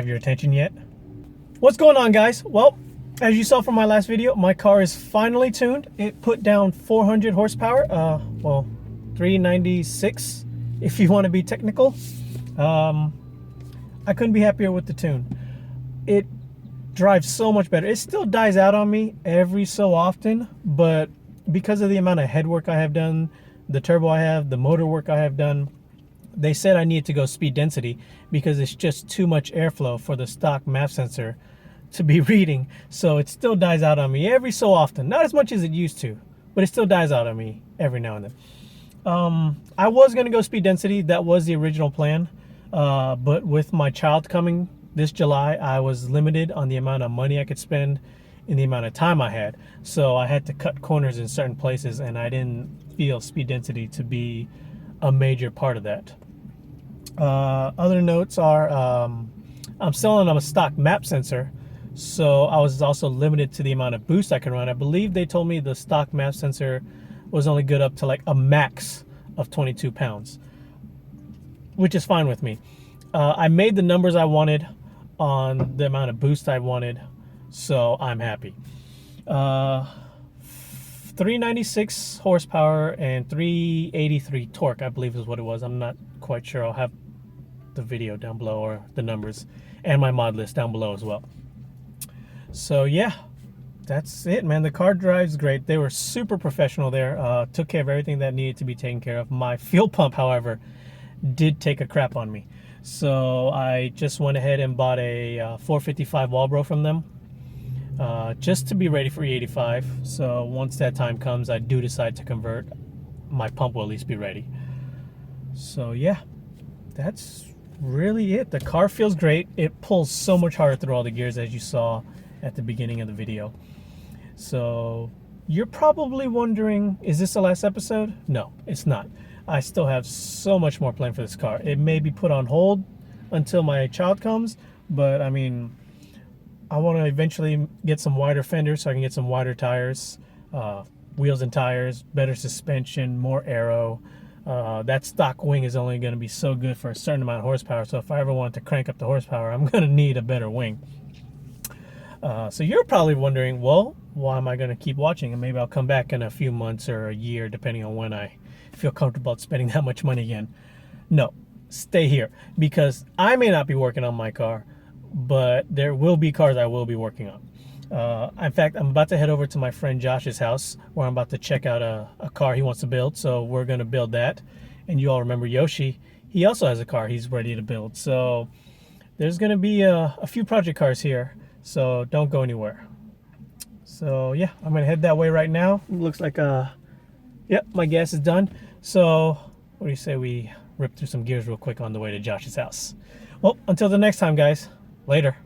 have your attention yet. What's going on, guys? Well, as you saw from my last video, my car is finally tuned. It put down 400 horsepower, well, 396 if you want to be technical. I couldn't be happier with the tune. It drives so much better. It still dies out on me every so often, but because of the amount of head work I have done, the turbo I have, the motor work I have done, they said I needed to go speed density because it's just too much airflow for the stock map sensor to be reading. So it still dies out on me every so often. Not as much as it used to, but it still dies out on me every now and then. I was going to go speed density. That was the original plan. But with my child coming this July, I was limited on the amount of money I could spend in the amount of time I had. So I had to cut corners in certain places, and I didn't feel speed density to be a major part of that. Other notes are I'm selling a stock map sensor, so I was also limited to the amount of boost I can run. I believe they told me the stock map sensor was only good up to like a max of 22 pounds, which is fine with me. I made the numbers I wanted on the amount of boost I wanted, so I'm happy. 396 horsepower and 383 torque, I believe is what it was. I'm not quite sure. I'll have the video down below, or the numbers, and my mod list down below as well. So yeah, that's it, man. The car drives great. They were super professional there. Took care of everything that needed to be taken care of. My fuel pump, however, did take a crap on me. So I just went ahead and bought a 455 Walbro from them, just to be ready for E85. So once that time comes, I do decide to convert, my pump will at least be ready. So yeah, that's really it. The car feels great. It pulls so much harder through all the gears, as you saw at the beginning of the video. So you're probably wondering, is this the last episode? No, it's not. I still have so much more planned for this car. It may be put on hold until my child comes, but I mean, I want to eventually get some wider fenders so I can get some wider tires, wheels and tires, better suspension, more aero. That stock wing is only going to be so good for a certain amount of horsepower, so if I ever want to crank up the horsepower, I'm going to need a better wing. So you're probably wondering, well, why am I going to keep watching? And maybe I'll come back in a few months or a year, depending on when I feel comfortable spending that much money again. No, stay here, because I may not be working on my car, but there will be cars I will be working on. In fact, I'm about to head over to my friend Josh's house, where I'm about to check out a car he wants to build. So we're going to build that. And you all remember Yoshi, he also has a car he's ready to build. So there's going to be a few project cars here, so don't go anywhere. So yeah, I'm going to head that way right now. Looks like yep, my gas is done. So what do you say we rip through some gears real quick on the way to Josh's house? Well, until the next time, guys. Later.